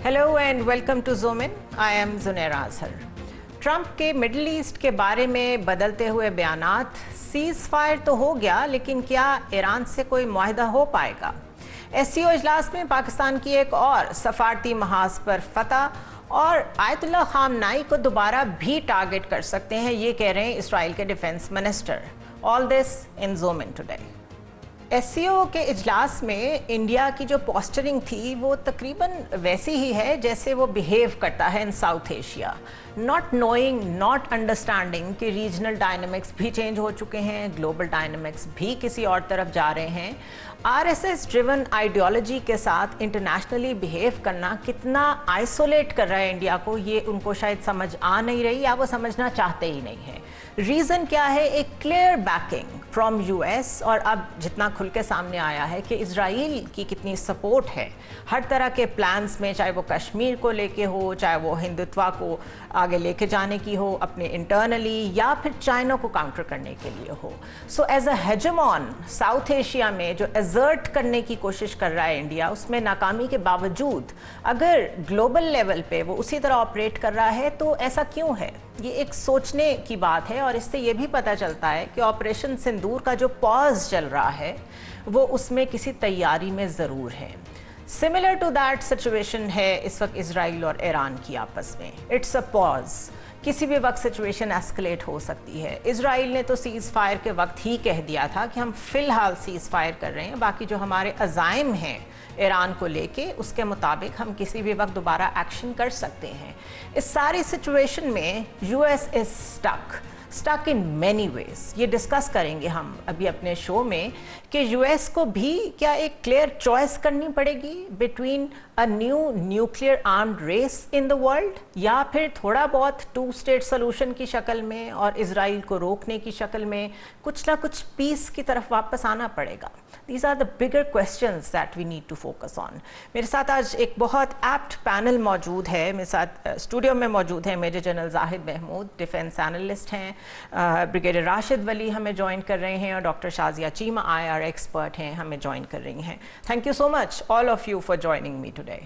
Hello and welcome to Zoom in. I am Zunaira Azhar. Trump के Middle East के बारे में बदलते हुए बयानात, सीज़ फायर तो हो गया लेकिन क्या ईरान से कोई मुआहदा हो पाएगा? SCO इजलास में पाकिस्तान की एक और सफारती महाज पर फतह और आयतुल्लाह खामनाई को दोबारा भी टारगेट कर सकते हैं, ये कह रहे हैं इसराइल के defence minister. All this in zoom in today. SCO के इजलास में इंडिया की जो पोस्टरिंग थी वो तकरीबन वैसी ही है जैसे वो बिहेव करता है in South Asia, not knowing, not understanding कि रीजनल डायनामिक्स भी चेंज हो चुके हैं, ग्लोबल डायनामिक्स भी किसी और तरफ जा रहे हैं। RSS ड्रिवन आइडियोलॉजी के साथ इंटरनेशनली बिहेव करना कितना आइसोलेट कर रहा है इंडिया को, ये उनको शायद समझ आ नहीं रही या वो समझना चाहते ही नहीं है। रीज़न क्या है? एक क्लियर बैकिंग फ्रॉम US, और अब जितना खुल के सामने आया है कि इजराइल की कितनी सपोर्ट है हर तरह के प्लान्स में, चाहे वो कश्मीर को लेके हो, चाहे वो हिंदुत्व को आगे लेके जाने की हो अपने इंटरनली, या फिर चाइना को काउंटर करने के लिए हो। So as a hegemon South Asia में जो एजर्ट करने की कोशिश कर रहा है इंडिया, उसमें नाकामी के बावजूद अगर ग्लोबल लेवल पे वो उसी तरह ऑपरेट कर रहा है तो ऐसा क्यों है? ये एक सोचने की बात है। और इससे ये भी पता चलता है कि ऑपरेशन सिंदूर का जो पॉज चल रहा है वो उसमें किसी तैयारी में ज़रूर है। सिमिलर टू दैट सिचुएशन है इस वक्त इजराइल और ईरान की आपस में। इट्स अ पॉज, किसी भी वक्त सिचुएशन एस्केलेट हो सकती है। इजराइल ने तो सीज़ फायर के वक्त ही कह दिया था कि हम फ़िलहाल सीज़ फायर कर रहे हैं, बाकी जो हमारे अज़ाइम हैं ईरान को लेके उसके मुताबिक हम किसी भी वक्त दोबारा एक्शन कर सकते हैं। इस सारी सिचुएशन में US is stuck in many ways. ये डिस्कस करेंगे हम अभी अपने शो में कि US को भी क्या एक क्लियर चॉइस करनी पड़ेगी between a new nuclear armed race in the world, या फिर थोड़ा बहुत 2 स्टेट सोल्यूशन की शक्ल में और इजराइल को रोकने की शक्ल में कुछ ना कुछ पीस की तरफ वापस आना पड़ेगा। These are the bigger questions that we need to focus on. मेरे साथ आज एक बहुत एप्ट पैनल मौजूद है। मेरे साथ स्टूडियो में मौजूद है major general Zahid Mahmood, defence analyst हैं, ब्रिगेडियर राशिद वली हमें ज्वाइन कर रहे हैं, और doctor Shazia Cheema IR expert हैं, हमें ज्वाइन कर रही हैं। Thank you so much all of you for joining me today.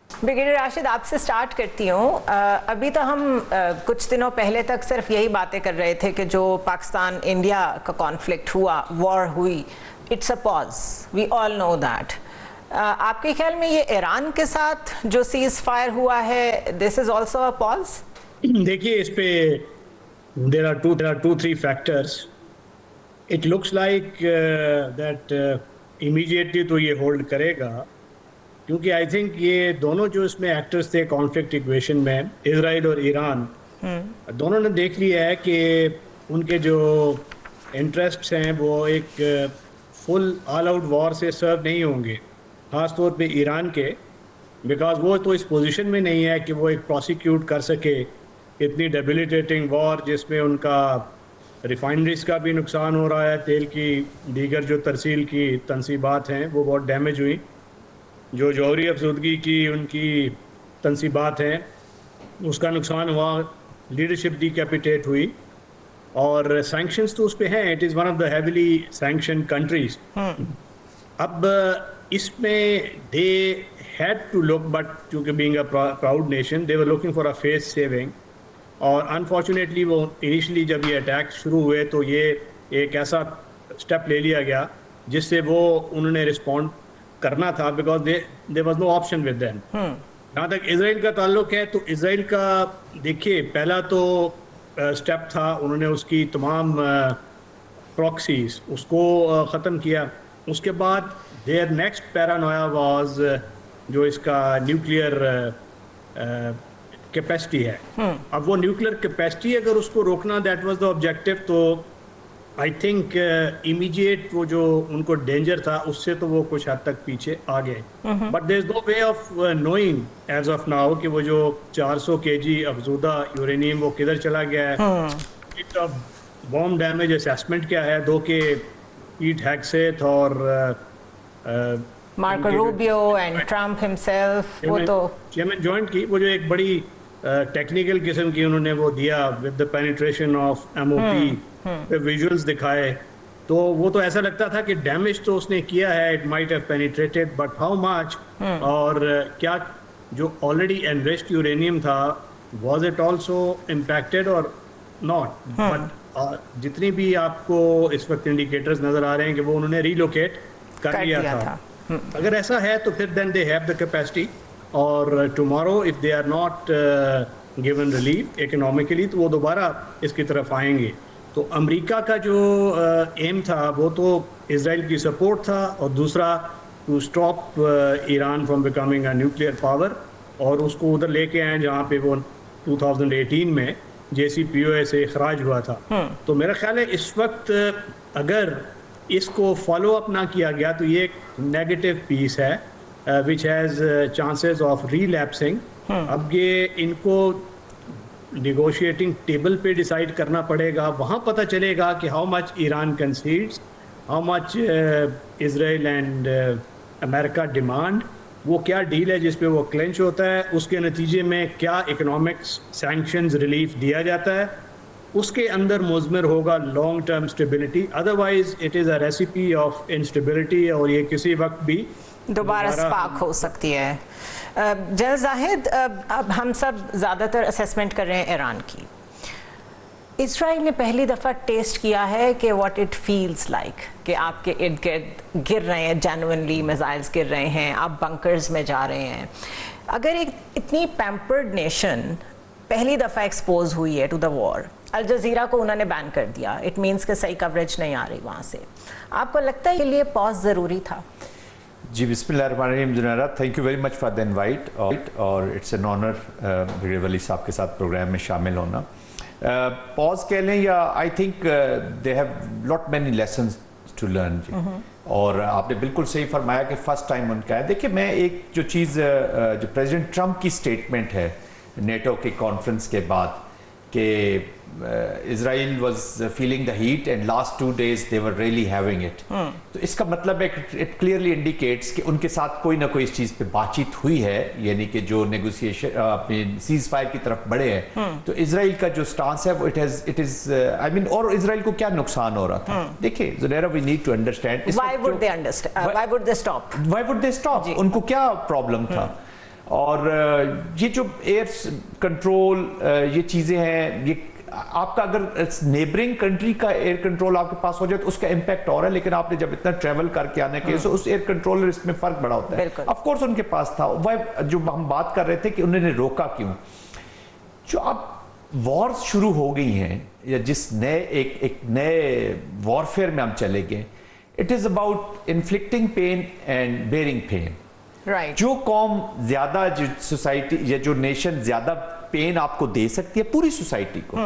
Brigadier Rashid, आपसे स्टार्ट करती हूँ। अभी तो हम कुछ दिनों पहले तक सिर्फ यही बातें कर रहे थे कि जो पाकिस्तान इंडिया का कॉन्फ्लिक्ट हुआ, वॉर हुई, it's a pause, we all know that. आपके ख्याल में ये ईरान के साथ जो सीज फायर हुआ है, this is also a pause? देखिए, इस पे there are two three factors. It looks like that immediately तो ये होल्ड करेगा, क्योंकि आई थिंक ये दोनों जो इसमें एक्टर्स थे कॉन्फ्लिक्ट इक्वेशन में, इजराइल और ईरान, दोनों ने देख लिया है कि उनके जो इंटरेस्ट्स हैं वो एक फुल ऑल आउट वॉर से सर्व नहीं होंगे, ख़ास तौर पे ईरान के, बिकॉज वो तो इस पोजीशन में नहीं है कि वो एक प्रोसिक्यूट कर सके इतनी डेबिलिटेटिंग वॉर जिसमें उनका रिफाइनरीज का भी नुकसान हो रहा है, तेल की दीगर जो तरसील की तनसीबात हैं वो बहुत डैमेज हुई, जो जौहरी अफसुदगी की उनकी तनसीबात हैं उसका नुकसान हुआ, लीडरशिप डिकैपिटेट हुई, और सैंक्शंस तो उस पे हैं। It is one of the heavily sanction countries. अब इसमें they had to look, but क्योंकि being a proud nation they were looking for a face saving, और अनफॉर्चुनेटली वो इनिशियली जब ये अटैक शुरू हुए तो ये एक ऐसा स्टेप ले लिया गया जिससे वो उन्होंने रिस्पॉन्ड करना था, because there was no option with them. जहाँ तक इसराइल का ताल्लुक है तो इसराइल का देखिए, पहला तो स्टेप था उन्होंने उसकी तमाम प्रॉक्सीज उसको ख़त्म किया। उसके बाद देयर नेक्स्ट पैरानोया वाज जो इसका न्यूक्लियर कैपेसिटी है। अब वो न्यूक्लियर कैपेसिटी अगर उसको रोकना, दैट वाज द ऑब्जेक्टिव, तो आई थिंक इमीडिएट वो जो उनको डेंजर था उससे तो वो कुछ हद तक पीछे आ गए। But there is no way of knowing as of now कि वो जो 400 kg अफजूदा यूरेनियम वो किधर चला गया है, बॉम्ब डैमेज असेसमेंट क्या है, दो के पीट हेगसेथ और Marco Rubio and Trump himself, वो तो चेयरमैन जॉइंट की वो जो एक बड़ी टेक्निकल किस्म की उन्होंने वो दिया with the penetration of MOP, visuals दिखाए, तो वो तो ऐसा लगता था कि डैमेज तो उसने किया है, it might have penetrated, but how much और क्या जो ऑलरेडी एनरिच्ड यूरेनियम था, was it also impacted or not? But जितनी भी आपको इस वक्त इंडिकेटर्स नजर आ रहे हैं कि वो उन्होंने रीलोकेट कर लिया था। अगर ऐसा है तो फिर then they have the capacity, और tomorrow if they are not given relief economically तो वो दोबारा इसकी तरफ आएंगे। तो अमेरिका का जो एम था वो तो इजराइल की सपोर्ट था, और दूसरा to stop Iran from becoming a nuclear power, और उसको उधर लेके आए जहाँ पे वो 2018 में JCPOA से खराज हुआ था। तो मेरा ख्याल है इस वक्त अगर इसको फॉलो अप ना किया गया तो ये एक नेगेटिव पीस है विच हैज़ चांसेस ऑफ रीलैप्सिंग। अब ये इनको नेगोशिएटिंग टेबल पे डिसाइड करना पड़ेगा, वहाँ पता चलेगा कि how much Iran कंसीड्स, how much Israel and America demand, वो क्या डील है जिस पे वो क्लेंच होता है, उसके नतीजे में क्या इकोनॉमिक्स सैंक्शंस रिलीफ दिया जाता है, उसके अंदर मुज़मर होगा long term stability. Otherwise it is a recipe of instability, और ये किसी वक्त भी दोबारा स्पार्क हो सकती है। जनरल जाहिद, अब हम सब ज़्यादातर असेसमेंट कर रहे हैं ईरान की। इसराइल ने पहली दफ़ा टेस्ट किया है कि व्हाट इट फील्स लाइक कि आपके इर्द गिर्द गिर रहे हैं, जेन्युइनली मिसाइल्स गिर रहे हैं, आप बंकर्स में जा रहे हैं। अगर एक इतनी पैम्पर्ड नेशन पहली दफ़ा एक्सपोज हुई है to the war, Al Jazeera को उन्होंने बैन कर दिया, इट मीन्स कि सही कवरेज नहीं आ रही वहाँ से, आपको लगता है के लिए पॉज ज़रूरी था? जी बिस्मिल्लाहिर्रहमानिर्रहीम Junaira, thank you very much for the invite, और it's an honour brigadier Wali sahab के साथ प्रोग्राम में शामिल होना। पॉज कह लें या I think they have lot many lessons to learn जी। और आपने बिल्कुल सही फरमाया कि फर्स्ट टाइम उनका है। देखिए, मैं एक जो चीज़ जो प्रेसिडेंट ट्रंप की स्टेटमेंट है नेटो के कॉन्फ्रेंस के बाद कि Israel was feeling the heat and last 2 days they were really having it, तो इसका मतलब है it clearly indicates कि उनके साथ कोई ना कोई इस चीज़ पे बातचीत हुई है, यानी कि जो नेगोशिएशन अपने सीज फायर की तरफ बढ़े हैं। तो इजराइल का जो स्टांस है वो इट इज आई मीन, और इजराइल को क्या नुकसान हो रहा था? देखिए Junaira, we need to understand why would they stop, उनको क्या प्रॉब्लम था। और ये जो एयर कंट्रोल ये चीज़ें हैं, ये आपका अगर नेबरिंग कंट्री का एयर कंट्रोल आपके पास हो जाए तो उसका इंपैक्ट और है, लेकिन आपने जब इतना ट्रैवल करके आने के तो उस एयर कंट्रोलर इसमें फर्क बड़ा होता है। ऑफ कोर्स उनके पास था, वह जो हम बात कर रहे थे कि उन्होंने रोका क्यों। जो अब वॉर्स शुरू हो गई हैं, या जिस नए एक नए वॉरफेयर में हम चले गए, it is about inflicting pain and bearing pain. Right. जो कौम ज्यादा, जो सोसाइटी या जो नेशन ज्यादा पेन आपको दे सकती है पूरी सोसाइटी को,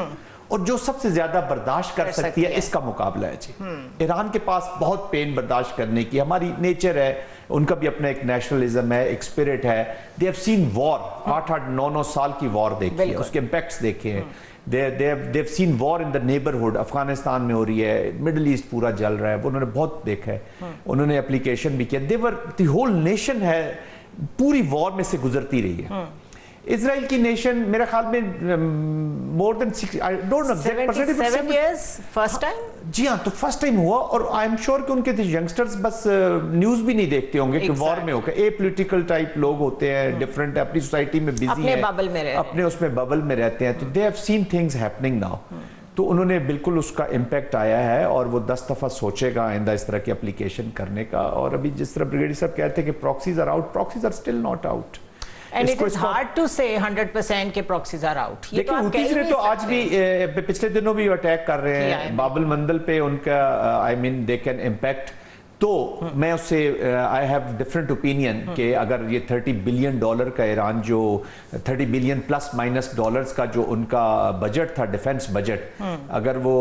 और जो सबसे ज्यादा बर्दाश्त कर सकती है, इसका मुकाबला है जी। ईरान के पास बहुत पेन बर्दाश्त करने की हमारी नेचर है, उनका भी अपना एक नेशनलिज्म है, एक स्पिरिट है। दे हैव सीन वॉर, 8-9 साल की वॉर देखी है, उसके इम्पैक्ट्स देखे हैं। They've seen war in the neighborhood, Afghanistan में हो रही है, मिडल ईस्ट पूरा जल रहा है, उन्होंने बहुत देखा है। उन्होंने एप्लीकेशन भी किया। the whole nation है पूरी वॉर में से गुजरती रही है। इजराइल की नेशन मेरे ख्याल में more than 77 years first time. जी हाँ, तो फर्स्ट टाइम हुआ, और आई एम श्योर कि उनके यंगस्टर्स बस न्यूज भी नहीं देखते होंगे कि वॉर में होकर ए पॉलिटिकल टाइप लोग होते हैं, डिफरेंट अपनी सोसाइटी में बिजी हैं, अपने उसमें बबल में रहते हैं, तो they have seen things happening now. तो उन्होंने बिल्कुल उसका इम्पैक्ट आया है, और वो 10 दफा सोचेगा आइंदा इस तरह की एप्लीकेशन करने का। और अभी जिस तरह ब्रिगेडियर साहब कहते हैं कि proxies are out, proxies are still not out. And it is hard to say 100% के proxies are out। देखिए, हुतीज ने तो आज भी पिछले दिनों भी अटैक कर रहे हैं बाबल मंदल पे, उनका I mean they can impact. तो मैं उससे आई हैव डिफरेंट ओपिनियन कि अगर ये $30 बिलियन का ईरान जो 30 बिलियन प्लस माइनस डॉलर्स का जो उनका बजट था, डिफेंस बजट, अगर वो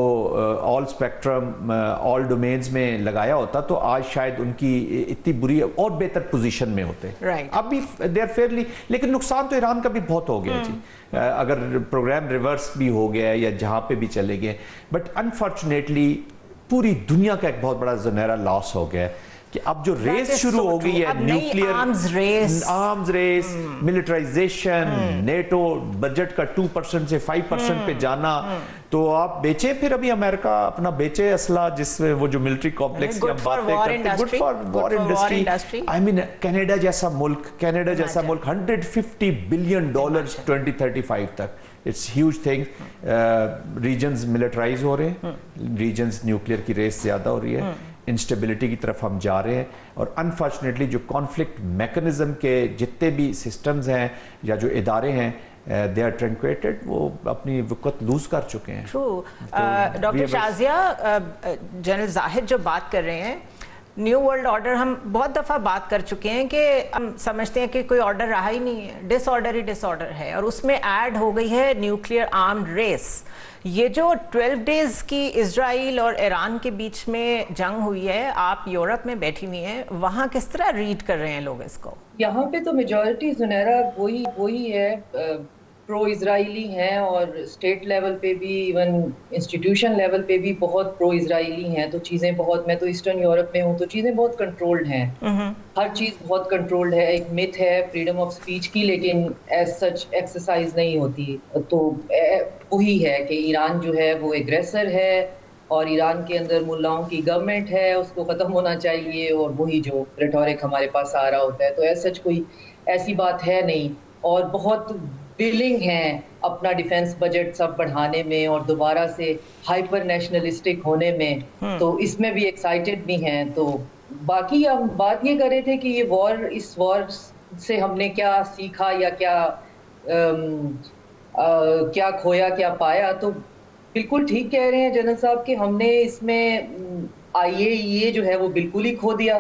ऑल स्पेक्ट्रम ऑल डोमेन्स में लगाया होता तो आज शायद उनकी इतनी बुरी और बेहतर पोजीशन में होते। अब भी दे आर फेयरली, लेकिन नुकसान तो ईरान का भी बहुत हो गया जी। अगर प्रोग्राम रिवर्स भी हो गया या जहाँ पे भी चले गए, बट अनफॉर्चुनेटली पूरी दुनिया का एक बहुत बड़ा ज़ुनहरा लॉस हो गया। کہ اب جو ریس شروع ہو گئی ہے nuclear arms race, militarization, NATO budget کا 2% سے 5% پہ جانا, تو آپ بیچیں پھر ابھی امریکہ اپنا بیچے اسلحہ جس میں وہ جو ملٹری کمپلیکس کی ہم باتیں کرتے ہیں, good for war industry. I mean Canada جیسا ملک $150 بلین 2035 تک, it's huge thing. Regions militarize ہو رہے ہیں, ریجنز نیوکلیئر کی ریس زیادہ ہو رہی ہے, انسٹیبلٹی کی طرف ہم جا رہے ہیں, اور انفارچونیٹلی جو کانفلکٹ میکنزم کے جتنے بھی سسٹمز ہیں یا جو ادارے ہیں they are truncated, وہ اپنی وقت لوز کر چکے ہیں. True. ڈاکٹر شازیہ, جنرل زاہد جو بات کر رہے ہیں, نیو ورلڈ آرڈر ہم بہت دفعہ بات کر چکے ہیں کہ ہم سمجھتے ہیں کہ کوئی آرڈر رہا ہی نہیں ہے, ڈس آرڈر ہے, اور اس میں ایڈ ہو گئی ہے نیوکلیئر آرمڈ ریس. یہ جو 12 ڈیز کی اسرائیل اور ایران کے بیچ میں جنگ ہوئی ہے, آپ یورپ میں بیٹھی ہوئی ہیں, وہاں کس طرح ریڈ کر رہے ہیں لوگ اس کو؟ یہاں پہ تو میجورٹی زنیرہ وہی ہے, پرو اسرائیلی ہیں, اور اسٹیٹ لیول پہ بھی, ایون انسٹیٹیوشن لیول پہ بھی بہت پرو اسرائیلی ہیں. تو چیزیں بہت, میں تو ایسٹرن یورپ میں ہوں, تو چیزیں بہت کنٹرولڈ ہیں, ہر چیز بہت کنٹرولڈ ہے. ایک متھ ہے فریڈم آف اسپیچ کی, لیکن ایز سچ ایکسرسائز نہیں ہوتی. تو وہی ہے کہ ایران جو ہے وہ ایگریسر ہے, اور ایران کے اندر ملاؤں کی گورنمنٹ ہے, اس کو ختم ہونا چاہیے, اور وہی جو ریٹورک ہمارے پاس آ رہا ہوتا ہے. تو ایز سچ کوئی ایسی بات ہے نہیں, اور بہت ولنگ ہیں اپنا ڈیفنس بجٹ سب بڑھانے میں اور دوبارہ سے ہائپر نیشنلسٹک ہونے میں, تو اس میں بھی ایکسائٹیڈ بھی ہیں. تو باقی ہم بات یہ کر رہے تھے کہ یہ وار, اس وار سے ہم نے کیا سیکھا یا کیا کھویا کیا پایا. تو بالکل ٹھیک کہہ رہے ہیں جنرل صاحب کہ ہم نے اس میں IAEA جو ہے وہ بالکل ہی کھو دیا,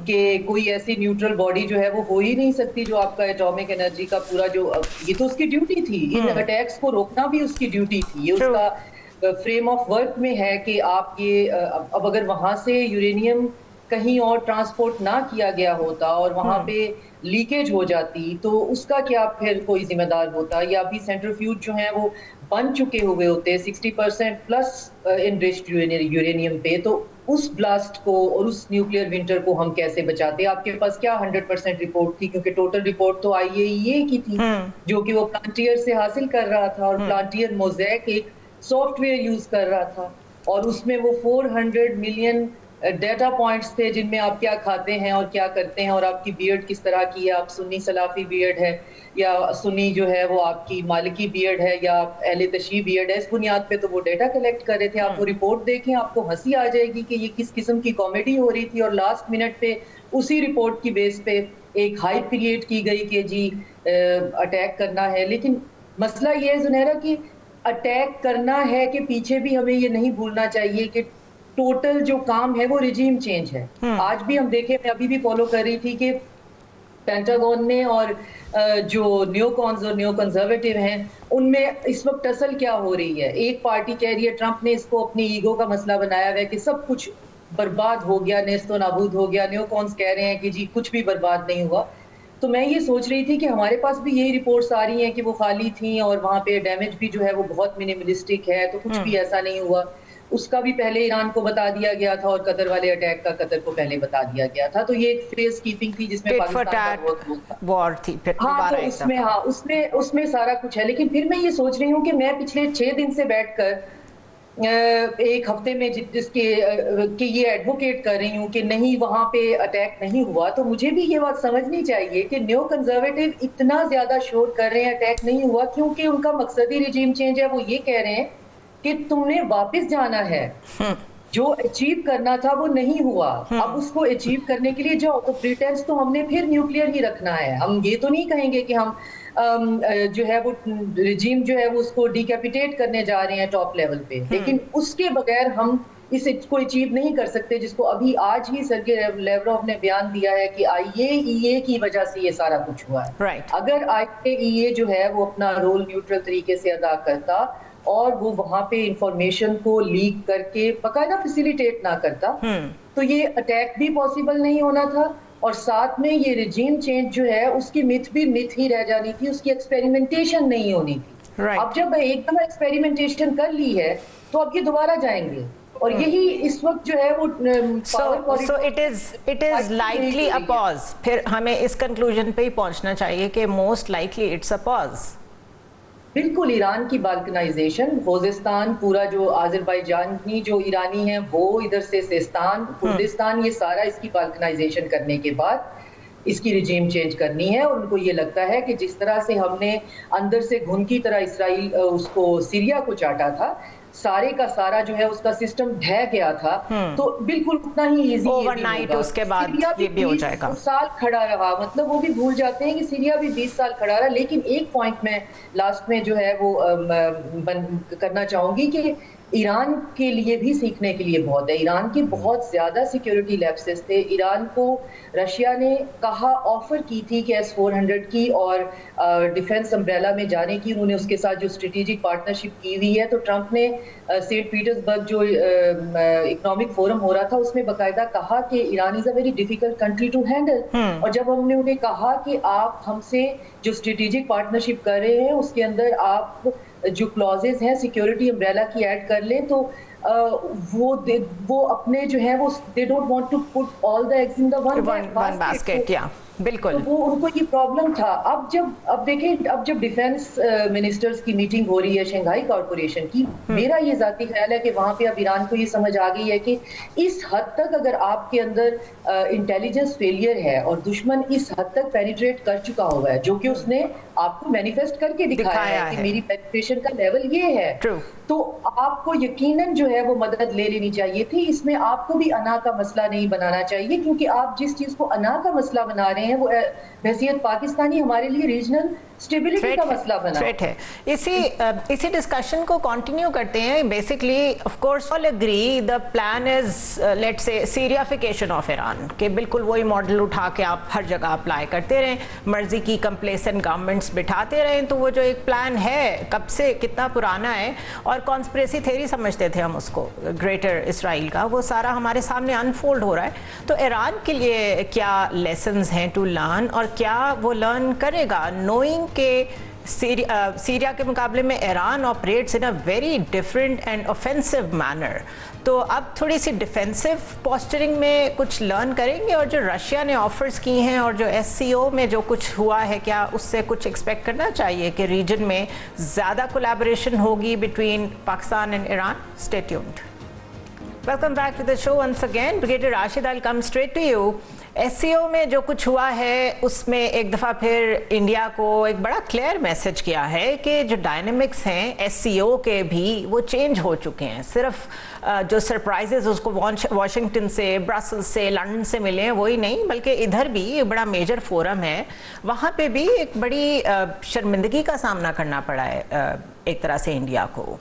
کہ کوئی ایسی نیوٹرل باڈی جو ہے وہ ہو ہی نہیں سکتی جو آپ کا ایٹامک انرجی کا پورا جو, یہ تو اس کی ڈیوٹی تھی, ان اٹیکس کو روکنا بھی اس کی ڈیوٹی تھی. یہ اس کا فریم آف ورک میں ہے کہ آپ یہ, اب اگر وہاں سے یورینیم کہیں اور ٹرانسپورٹ نہ کیا گیا ہوتا اور وہاں پہ لیکیج ہو جاتی, تو اس کا کیا پھر کوئی ذمہ دار ہوتا, یا ابھی سینٹریفیوج جو ہیں وہ بن چکے ہوئے ہوتے 60% پلس انریچڈ یورینیم پہ. تو اس بلاسٹ کو اور اس نیوکلیئر ونٹر کو ہم کیسے بچاتے؟ آپ کے پاس کیا 100% رپورٹ تھی, کیونکہ ٹوٹل رپورٹ تو IAEA کی تھی جو کہ وہ پلانٹیئر سے حاصل کر رہا تھا, اور پلانٹیئر موزیک ایک سافٹ ویئر یوز کر رہا تھا, اور اس میں وہ 400 ملین ڈیٹا پوائنٹس تھے جن میں آپ کیا کھاتے ہیں اور کیا کرتے ہیں, اور آپ کی بیئرڈ کس طرح کی ہے, آپ سنی سلافی بیئرڈ ہے یا سنی جو ہے وہ آپ کی مالکی بیئرڈ ہے یا اہل تشیع بیئرڈ ہے. اس بنیاد پہ تو وہ ڈیٹا کلیکٹ کر رہے تھے. آپ وہ رپورٹ دیکھیں, آپ کو ہنسی آ جائے گی کہ یہ کس قسم کی کامیڈی ہو رہی تھی, اور لاسٹ منٹ پہ اسی رپورٹ کی بیس پہ ایک ہائپ کریٹ کی گئی کہ جی اٹیک کرنا ہے. لیکن مسئلہ یہ ہے زنیرہ کہ اٹیک کرنا ہے کہ پیچھے بھی ہمیں یہ نہیں بھولنا چاہیے کہ ٹوٹل جو کام ہے وہ ریجیم چینج ہے. آج بھی ہم دیکھیں, میں ابھی بھی فالو کر رہی تھی کہ پینٹاگون میں اور جو نیو کونز اور نیو کنزرویٹو ہیں ان میں اس وقت ٹسل کیا ہو رہی ہے. ایک پارٹی کہہ رہی ہے ٹرمپ نے اس کو اپنی ایگو کا مسئلہ بنایا ہوا ہے کہ سب کچھ برباد ہو گیا, نیست و نابود ہو گیا. نیو کونز کہہ رہے ہیں کہ جی کچھ بھی برباد نہیں ہوا. تو میں یہ سوچ رہی تھی کہ ہمارے پاس بھی یہی رپورٹس آ رہی ہیں کہ وہ خالی تھیں اور وہاں پہ ڈیمیج بھی جو ہے وہ بہت منیملسٹک ہے, تو کچھ بھی ایسا نہیں ہوا. اس کا بھی پہلے ایران کو بتا دیا گیا تھا, اور قطر والے اٹیک کا قطر کو پہلے بتا دیا گیا تھا. تو یہ ایک فیس کیپنگ تھی جس میں پاکستان کا وار تھی. ہاں, تو اس میں سارا کچھ ہے. لیکن پھر میں یہ سوچ رہی ہوں کہ میں پچھلے 6 دن سے بیٹھ کر ایک ہفتے میں جس کے کہ یہ ایڈوکیٹ کر رہی ہوں کہ نہیں وہاں پہ اٹیک نہیں ہوا, تو مجھے بھی یہ بات سمجھنی چاہیے کہ نیو کنزرویٹو اتنا زیادہ شور کر رہے ہیں اٹیک نہیں ہوا کیونکہ ان کا مقصدی ریجیم چینج ہے. وہ یہ کہہ رہے ہیں کہ تم نے واپس جانا ہے, جو اچیو کرنا تھا وہ نہیں ہوا, اب اس کو اچیو کرنے کے لیے جاؤ. تو پریٹینس تو ہم نے پھر نیوکلیئر ہی رکھنا ہے. ہم یہ تو نہیں کہیں گے کہ ہم جو ہے وہ ریجیم جو ہے وہ اس کو ڈیکیپیٹیٹ کرنے جا رہے ہیں ٹاپ لیول پہ, لیکن اس کے بغیر ہم اس کو اچیو نہیں کر سکتے, جس کو ابھی آج ہی سرگی لیوروف نے بیان دیا ہے کہ IAEA کی وجہ سے یہ سارا کچھ ہوا ہے. اگر IAEA جو ہے وہ اپنا رول نیوٹرل طریقے سے ادا کرتا اور وہ وہاں پہ انفارمیشن کو لیک کر کے باقاعدہ فیسیلیٹیٹ نہ کرتا, تو یہ اٹیک بھی پاسبل نہیں ہونا تھا, اور ساتھ میں یہ ریجیم چینج جو ہے اس کی متھ بھی متھ ہی رہ جانی تھی, اس کی ایکسپیریمنٹیشن نہیں ہونی تھی. اب جب ایک دفعہ ایکسپیریمنٹیشن کر لی ہے تو اب یہ دوبارہ جائیں گے, اور یہی اس وقت جو ہے وہ so it is likely a pause. پھر ہمیں اس کنکلوژن پہ ہی پہنچنا چاہیے کہ موسٹ لائکلی اٹس اے پاز. بالکل ایران کی بالکنائزیشن، خوزستان پورا جو آذربائیجانی جو ایرانی ہیں وہ ادھر سے سیستان کردستان، یہ سارا اس کی بالکنائزیشن کرنے کے بعد اس کی رجیم چینج کرنی ہے. اور ان کو یہ لگتا ہے کہ جس طرح سے ہم نے اندر سے گھن کی طرح اسرائیل اس کو سیریا کو چاٹا تھا، سارے کا سارا جو ہے اس کا سسٹم ڈھہ گیا تھا، تو بالکل اتنا ہی ایزی اوور نائٹ اس کے بعد یہ بھی ہو جائے گا. 20 سال کھڑا رہا، مطلب وہ بھی بھول جاتے ہیں کہ سیریا بھی 20 سال کھڑا رہا. لیکن ایک پوائنٹ میں لاسٹ میں جو ہے وہ کرنا چاہوں گی کہ ایران کے لیے بھی سیکھنے کے لیے بہت ہے. ایران کے بہت زیادہ سیکیورٹی لیپسز تھے. ایران کو رشیا نے کہا، آفر کی تھی کہ S-400 کی اور ڈیفنس امبریلا میں جانے کی، انہوں نے اس کے ساتھ جو اسٹریٹجک پارٹنرشپ کی ہوئی ہے. تو ٹرمپ نے سینٹ پیٹرزبرگ جو اکنامک فورم ہو رہا تھا اس میں باقاعدہ کہا کہ Iran is a very difficult country to handle. اور جب ہم نے انہیں کہا کہ آپ ہم سے جو اسٹریٹجک پارٹنرشپ کر رہے ہیں اس کے اندر آپ جو کلوزز ہیں سیکیورٹی امبریلا کی ایڈ کر لیں، تو وہ اپنے جو ہے وہ they don't want to put all the eggs in the one basket. بالکل وہ ان کو یہ پرابلم تھا. اب دیکھیں، اب جب ڈیفنس منسٹرز کی میٹنگ ہو رہی ہے شنگھائی کارپوریشن کی، میرا یہ ذاتی خیال ہے کہ وہاں پہ اب ایران کو یہ سمجھ آ گئی ہے کہ اس حد تک اگر آپ کے اندر انٹیلیجنس فیلئر ہے اور دشمن اس حد تک پینیٹریٹ کر چکا ہوا ہے، جو کہ اس نے آپ کو مینیفیسٹ کر کے دکھایا ہے کہ میری پینیٹریشن کا لیول یہ ہے، تو آپ کو یقیناً جو ہے وہ مدد لے لینی چاہیے تھی. اس میں آپ کو بھی انا کا مسئلہ نہیں بنانا چاہیے، کیونکہ آپ جس چیز کو انا کا مسئلہ بنا رہے ہیں وہ بحیثیت پاکستانی ہمارے لیے ریجنل اسٹیبلٹی کا مسئلہ بنا ہے. اسی ڈسکشن کو کنٹینیو کرتے ہیں. Basically of course all agree the plan is let's say سیریافیکیشن آف ایران، کہ بالکل وہی ماڈل اٹھا کے آپ ہر جگہ اپلائی کرتے رہیں، مرضی کی کمپلیسنٹ گورنمنٹس بٹھاتے رہیں. تو وہ جو ایک پلان ہے کب سے کتنا پرانا ہے، اور کانسپریسی تھیوری سمجھتے تھے ہم اس کو گریٹر اسرائیل کا، وہ سارا ہمارے سامنے انفولڈ ہو رہا ہے. تو ایران کے لیے کیا لیسنز ہیں ٹو لرن، اور کیا وہ لرن کرے گا نوئنگ کہ سیریا کے مقابلے میں Iran operates in a very different and offensive manner. تو اب تھوڑی سی ڈیفینسو پوسچرنگ میں کچھ لرن کریں گے، اور جو رشیا نے آفرز کی ہیں اور جو SCO میں جو کچھ ہوا ہے، کیا اس سے کچھ ایکسپیکٹ کرنا چاہیے کہ ریجن میں زیادہ کولیبوریشن ہوگی between Pakistan and Iran? Stay tuned. Welcome back to the show once again. Brigadier Rashid, I will come straight to you. SCO میں جو کچھ ہوا ہے اس میں ایک دفعہ پھر انڈیا کو ایک بڑا کلیئر میسج کیا ہے کہ جو ڈائنامکس ہیں SCO کے بھی وہ چینج ہو چکے ہیں. صرف جو سرپرائزز اس کو واشنگٹن سے، برسل سے، لنڈن سے ملے ہیں وہی نہیں، بلکہ ادھر بھی ایک بڑا میجر فورم ہے، وہاں پہ بھی ایک بڑی شرمندگی کا سامنا کرنا پڑا ہے ایک طرح سے انڈیا کو.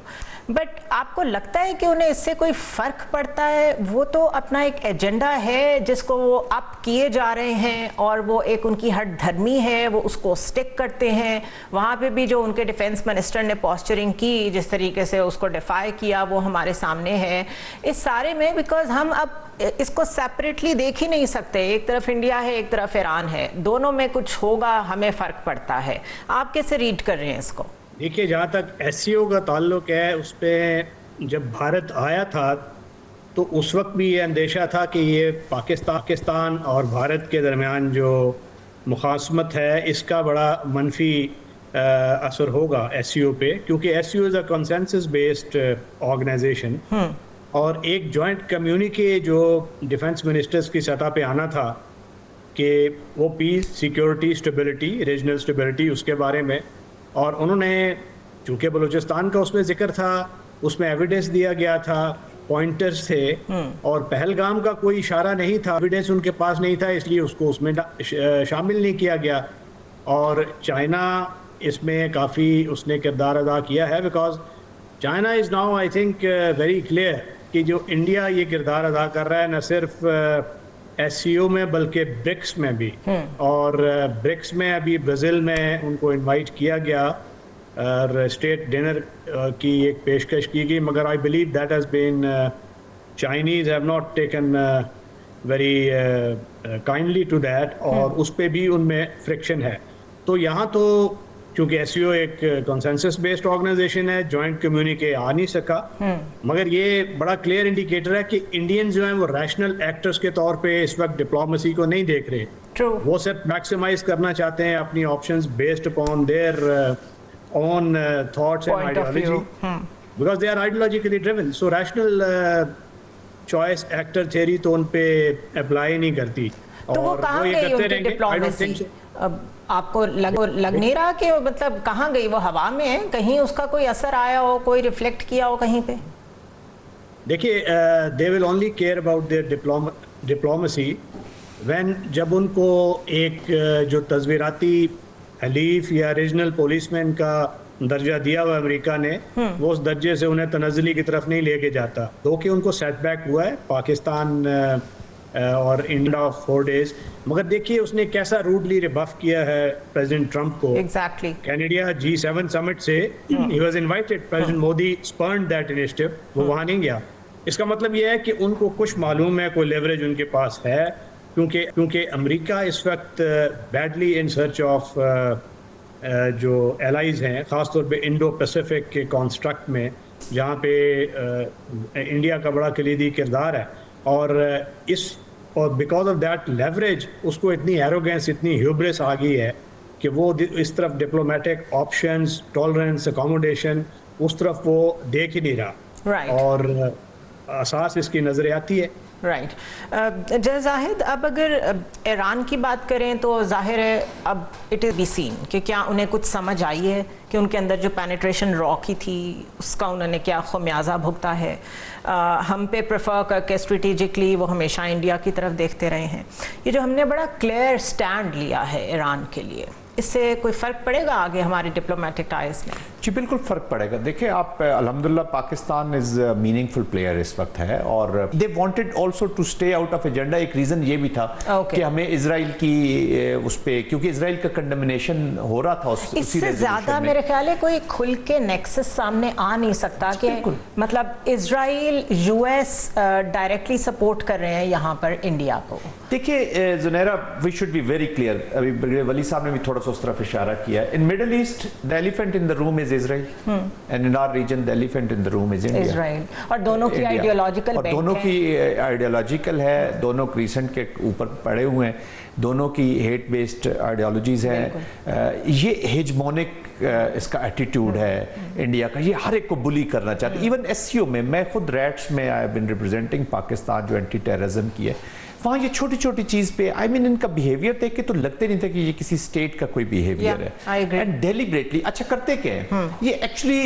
بٹ آپ کو لگتا ہے کہ انہیں اس سے کوئی فرق پڑتا ہے؟ وہ تو اپنا ایک ایجنڈا ہے جس کو وہ اپ کیے جا رہے ہیں، اور وہ ایک ان کی ہٹ دھرمی ہے، وہ اس کو سٹک کرتے ہیں. وہاں پہ بھی جو ان کے ڈیفنس منسٹر نے پوسچرنگ کی، جس طریقے سے اس کو ڈیفائی کیا، وہ ہمارے سامنے ہے. اس سارے میں بیکاز ہم اب اس کو سیپریٹلی دیکھ ہی نہیں سکتے، ایک طرف انڈیا ہے ایک طرف ایران ہے، دونوں میں کچھ ہوگا، ہمیں فرق پڑتا ہے. آپ کیسے ریڈ کر رہے ہیں اس کو؟ دیکھیے، جہاں تک SCO کا تعلق ہے، اس پہ جب بھارت آیا تھا تو اس وقت بھی یہ اندیشہ تھا کہ یہ پاکستان اور بھارت کے درمیان جو مخاصمت ہے اس کا بڑا منفی اثر ہوگا SCO پہ، کیونکہ SCO از اے کنسنسس بیسڈ آرگنائزیشن. اور ایک جوائنٹ کمیونیکے جو ڈیفنس منسٹرز کی سطح پہ آنا تھا کہ وہ پیس، سیکیورٹی، اسٹیبلٹی، ریجنل اسٹیبلٹی، اس کے بارے میں. اور انہوں نے چونکہ بلوچستان کا اس میں ذکر تھا، اس میں ایویڈنس دیا گیا تھا، پوائنٹرز تھے، اور پہلگام کا کوئی اشارہ نہیں تھا، ایویڈنس ان کے پاس نہیں تھا، اس لیے اس کو اس میں شامل نہیں کیا گیا. اور چائنا اس میں کافی اس نے کردار ادا کیا ہے، because China is now I think very clear کہ جو انڈیا یہ کردار ادا کر رہا ہے نہ صرف SCO میں بلکہ برکس میں بھی. اور برکس میں ابھی برازیل میں ان کو انوائٹ کیا گیا اور اسٹیٹ ڈنر کی ایک پیشکش کی گئی، مگر I believe that has been Chinese have not taken very kindly to that, اور اس پہ بھی ان میں فرکشن ہے. تو یہاں تو क्योंकि SCO एक कंसेंसस बेस्ड ऑर्गेनाइजेशन है, जॉइंट कम्युनिके आ नहीं सका, मगर ये बड़ा क्लियर इंडिकेटर है कि इंडियन जो हैं वो रैशनल एक्टर्स के तौर पे इस वक्त डिप्लोमेसी को नहीं देख रहे। True. वो सिर्फ मैक्सिमाइज करना चाहते हैं अपनी options based upon their own thoughts and Point of view. Ideology, because they are ideologically driven. So rational choice actor theory तो उन पे अप्लाई नहीं करती, तो वो और कहाँ ये गई करते उनकी रहेंगे। I don't think diplomacy? so. अब आपको लग नहीं रहा कि मतलब कहाँ गई? वो हवा में है, कहीं उसका कोई असर आया हो, कोई रिफ्लेक्ट किया हो कहीं पे? देखिए, they will only care about their diplomacy when, जब उनको एक जो तस्वीराती हलीफ या रीजनल पुलिसमैन का दर्जा दिया हुआ अमेरिका ने, वो उस दर्जे से उन्हें तनज़्ज़ुली की तरफ नहीं लेके जाता। तो कि उनको सेटबैक हुआ है पाकिस्तान और इंडिया ऑफ 4 days, मगर देखिए उसने कैसा रूडली रिबफ किया है प्रेसिडेंट ट्रंप को। एग्जैक्टली। कैनेडिया G7 समिट से ही was invited, president Modi spurned that initiative, वो वहां नहीं गया। इसका मतलब ये है कि उनको कुछ मालूम है, कोई लेवरेज उनके पास है, क्योंकि अमेरिका इस वक्त बैडली इन सर्च ऑफ जो एलाइज हैं, ख़ासतौर पे इंडो पैसिफिक के कॉन्स्ट्रक्ट में, जहाँ पे इंडिया का बड़ा कलीदी किरदार है, और बिकॉज ऑफ दैट लेवरेज उसको इतनी एरोगेंस, इतनी ह्यूब्रिस आ गई है कि वो इस तरफ डिप्लोमेटिक ऑप्शंस, टॉलरेंस, अकोमोडेशन, उस तरफ वो देख ही नहीं रहा। Right. और असास इसकी नजर आती है। राइट। जय जाहिद, अब अगर ईरान की बात करें तो जाहिर है अब इट इज़ बी सीन कि क्या उन्हें कुछ समझ आई है कि उनके अंदर जो पेनिट्रेशन रॉ की थी उसका उन्होंने क्या खमियाजा भुगता है। हम पे प्रेफर करके स्ट्रेटेजिकली वो हमेशा इंडिया की तरफ देखते रहे हैं। ये जो हमने बड़ा क्लियर स्टैंड लिया है ईरान के लिए, इससे कोई फ़र्क पड़ेगा आगे हमारे डिप्लोमेटिक टाइज में? जी बिल्कुल फ़र्क पड़ेगा। देखिए आप, अल्हम्दुलिल्लाह पाकिस्तान इज़ मीनिंगफुल प्लेयर इस वक्त है, और they wanted also to stay out of agenda. एक रीज़न ये भी था कि हमें इजराइल की उस पे, क्योंकि इजराइल का कंडेमिनेशन हो रहा था इससे ज़्यादा मेरे ख्याल है कोई खुल के नेक्सस सामने आ नहीं सकता कि मतलब इजराइल US डायरेक्टली सपोर्ट कर रहे हैं यहाँ पर इंडिया को। देखिए Junaira, we should be very clear, अभी वली साहब ने भी थोड़ा सा उस तरफ इशारा किया है। In Middle East the elephant in the room is Israel, and in our region the elephant in the room is India. Israel, और दोनों की आइडियोलॉजिकल, और दोनों की आइडियोलॉजिकल है, दोनों क्रीसेंट के ऊपर पड़े हुए हैं, दोनों की हेट बेस्ड आइडियोलॉजीज हैं। ये हेजमोनिक इसका एटीट्यूड है इंडिया का, ये हर एक को बुली करना चाहते। इवन SCO में, मैं खुद रैट्स में I have been representing Pakistan जो एंटी टेररिज्म की है, वहाँ ये छोटी छोटी चीज़ पे इनका बिहेवियर देख के तो लगते नहीं था कि ये किसी स्टेट का कोई बिहेवियर है। एंड डेलिबरेटली, अच्छा करते क्या है, ये एक्चुअली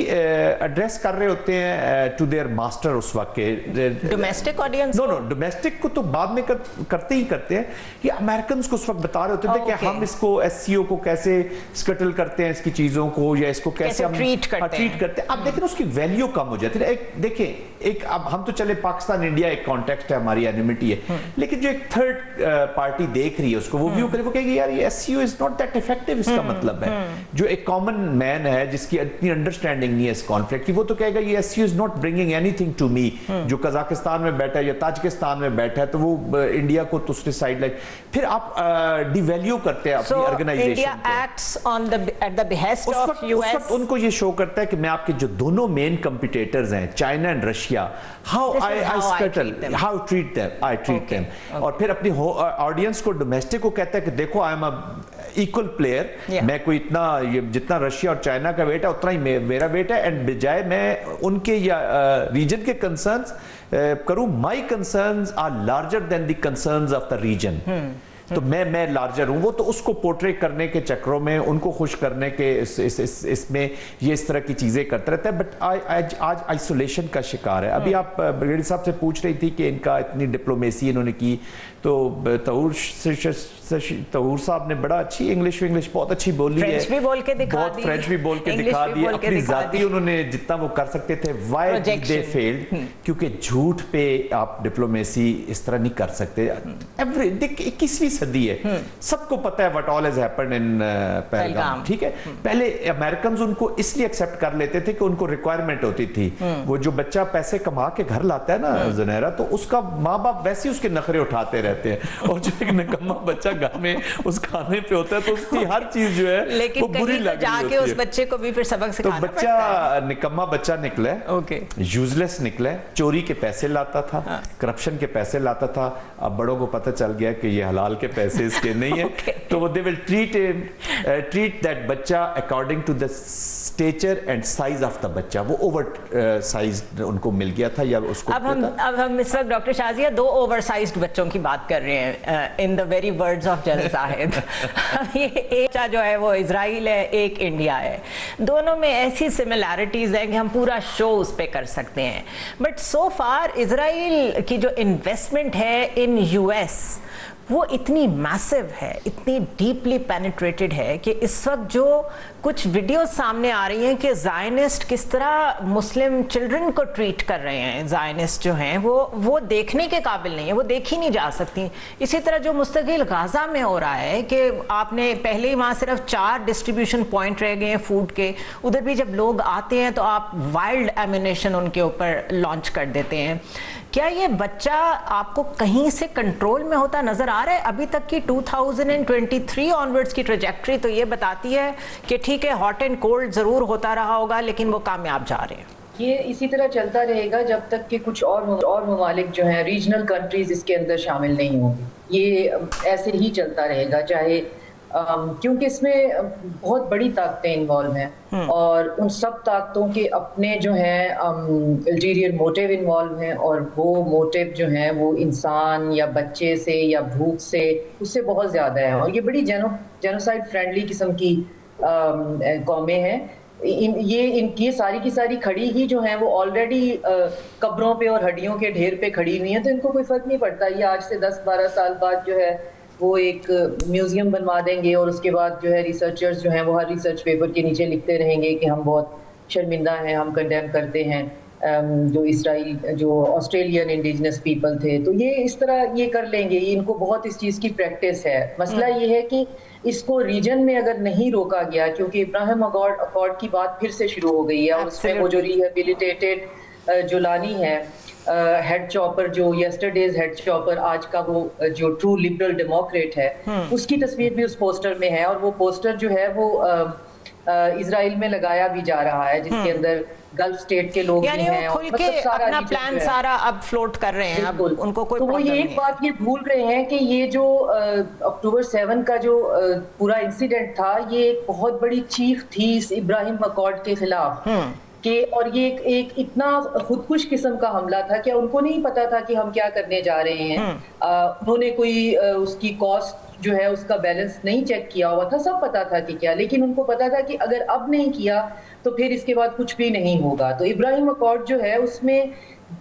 एड्रेस कर रहे होते हैं टू देयर मास्टर उस वक्त के डोमेस्टिक ऑडियंस। नो डोमेस्टिक को तो बाद में करते ही करते हैं। ये अमेरिकन को उस वक्त बता रहे होते थे कि हम इसको SCO को कैसे स्कटल करते हैं, इसकी चीज़ों को, या इसको कैसे हम ट्रीट करते हैं। अब देखिए उसकी वैल्यू कम हो जाती है। देखिए अब हम तो चले पाकिस्तान इंडिया एक कॉन्टेक्स्ट है, हमारी एनिमिटी है, लेकिन जो एक थर्ड पार्टी देख रही है उसको, वो व्यू करे, वो कहेगी यार ये SCO is not that effective. इसका मतलब है जो एक कॉमन मैन है जिसकी इतनी अंडरस्टैंडिंग नहीं है इस कॉन्फ्लिक्ट की, वो तो कहेगा ये SCO is not bringing anything to me. जो कजाकिस्तान में बैठा है या ताजिकिस्तान में बैठा है, तो वो इंडिया को तो उसने साइड लाइन, फिर आप डिवैल्यू करते हैं अपनी organisation. India acts on the at the behest of US। उनको ये शो करता है कि मैं आपके जो दोनों मेन कंपटीटर्स हैं, China and Russia, how I scuttle, how treat them, I treat them. और फिर अपनी ऑडियंस को, डोमेस्टिक को कहता है कि देखो आई एम इक्वल प्लेयर, मैं कोई इतना, जितना रशिया और चाइना का वेट है उतना ही मेरा वेट है, एंड बजाय मैं उनके या रीजन के कंसर्न्स करूं, my concerns are larger than the concerns of the region. तो मैं लार्जर हूं, वो तो उसको पोर्ट्रे करने के चक्रों में, उनको खुश करने के इसमें ये इस तरह की चीजें करता रहता है। बट आज आइसोलेशन का शिकार है। अभी आप ब्रिगेडियर साहब से पूछ रही थी कि इनका इतनी डिप्लोमेसी इन्होंने की, तो तहूर साहब ने बड़ा अच्छी इंग्लिश बहुत अच्छी बोली है, फ्रेंच भी बोल के दिखा दी, फ्रेंच भी बोल के दिखा दी, अपनी जाती उन्होंने जितना वो कर सकते थे। Why did they fail? क्योंकि झूठ पे आप डिप्लोमेसी इस तरह नहीं कर सकते। 21वीं सदी है, सबको पता है what all has happened in Pahalgam, ठीक है। पहले अमेरिकन उनको इसलिए एक्सेप्ट कर लेते थे कि उनको रिक्वायरमेंट होती थी। वो जो बच्चा पैसे कमा के घर लाता है ना जुनैरा, तो उसका माँ बाप वैसे ही उसके नखरे उठाते रहते हैं, और जो एक निकम्मा बच्चा घर में उस खाने पे होता है तो उसकी हर चीज जो है लेकिन वो बुरी लग रही जाके उस बच्चे को भी फिर सबक सिखाना तो बच्चा निकम्मा बच्चा निकला है, ओके, यूजलेस निकला है, चोरी के पैसे लाता था, करप्शन के पैसे लाता था। अब बड़ों को पता चल गया कि ये हलाल के पैसे इसके नहीं है, तो वो दे विल ट्रीट दैट बच्चा according to the stature and size of the बच्चा। वो ओवर साइज उनको मिल गया था या उसको अब हम इस वक्त डॉक्टर शाजिया 2 ओवरसाइज्ड बच्चों की बात कर रहे हैं, in the very words of general Shahid. अब ये एक बच्चा जो है वो इजराइल है, एक इंडिया है, दोनों में ऐसी सिमिलैरिटीज हैं कि हम पूरा शो उस पे कर सकते हैं। बट सो फार इजराइल की जो इन्वेस्टमेंट है इन यूएस वो इतनी मैसिव है, इतनी डीपली पेनिट्रेटेड है कि इस वक्त जो कुछ वीडियो सामने आ रही हैं कि ज़ायनिस्ट किस तरह मुस्लिम चिल्ड्रन को ट्रीट कर रहे हैं, ज़ायनिस्ट जो हैं वो देखने के काबिल नहीं है, वो देखी नहीं जा सकती। इसी तरह जो मुस्तकिल गाज़ा में हो रहा है कि आपने पहले ही वहाँ सिर्फ 4 डिस्ट्रीब्यूशन पॉइंट रह गए हैं फूड के, उधर भी जब लोग आते हैं तो आप वाइल्ड एम्यूनेशन उनके ऊपर लॉन्च कर देते हैं। क्या ये बच्चा आपको कहीं से कंट्रोल में होता नजर आ रहा है? अभी तक की 2023 ऑनवर्ड्स की ट्रेजेक्टरी तो ये बताती है कि ठीक है, हॉट एंड कोल्ड जरूर होता रहा होगा लेकिन वो कामयाब जा रहे हैं। ये इसी तरह चलता रहेगा जब तक कि कुछ और ममालिक जो हैं, रीजनल कंट्रीज इसके अंदर शामिल नहीं होंगी। ये ऐसे ही चलता रहेगा, चाहे क्योंकि इसमें बहुत बड़ी ताकतें इन्वॉल्व हैं और उन सब ताकतों के अपने जो हैं अल्टीरियर मोटिव इन्वॉल्व हैं, और वो मोटिव जो हैं वो इंसान या बच्चे से या भूख से उससे बहुत ज़्यादा है। और ये बड़ी जेनोसाइड फ्रेंडली किस्म की कौमें हैं। ये सारी की सारी खड़ी ही जो हैं वो ऑलरेडी कब्रों पे और हड्डियों के ढेर पे खड़ी हुई हैं, तो इनको कोई फ़र्क नहीं पड़ता। ये आज से 10-12 साल बाद जो है वो एक म्यूज़ियम बनवा देंगे और उसके बाद जो है रिसर्चर्स जो हैं वो हर रिसर्च पेपर के नीचे लिखते रहेंगे कि हम बहुत शर्मिंदा हैं, हम कंडेम करते हैं जो ऑस्ट्रेलियन इंडिजिनस पीपल थे। तो ये इस तरह ये कर लेंगे, इनको बहुत इस चीज़ की प्रैक्टिस है। मसला ये है कि इसको रीजन में अगर नहीं रोका गया, क्योंकि इब्राहिम अकॉर्ड की बात फिर से शुरू हो गई है और उसमें वो जो रिहेबिलिटेटेड जुलानी है, हेड चॉपर, जो यस्टरडेज हेड चॉपर, आज का वो जो ट्रू लिबरल डेमोक्रेट है, उसकी तस्वीर भी उस पोस्टर में है। और वो पोस्टर जो है वो इजराइल में लगाया भी जा रहा है, जिसके अंदर गल्फ स्टेट के लोग भी हैं, खुल के अपना प्लान सारा अब फ्लोट कर रहे हैं। अब उनको कोई तो वो ये एक बात ये भूल रहे हैं कि ये जो अक्टूबर 7 का जो पूरा इंसिडेंट था, ये एक बहुत बड़ी चीख थी इस इब्राहिम अकॉर्ड के खिलाफ कि, और ये एक इतना खुदकुश किस्म का हमला था कि उनको नहीं पता था कि हम क्या करने जा रहे हैं। उन्होंने कोई उसकी कॉस्ट जो है उसका बैलेंस नहीं चेक किया हुआ था, सब पता था कि क्या, लेकिन उनको पता था कि अगर अब नहीं किया तो फिर इसके बाद कुछ भी नहीं होगा। तो इब्राहिम अकॉर्ड जो है उसमें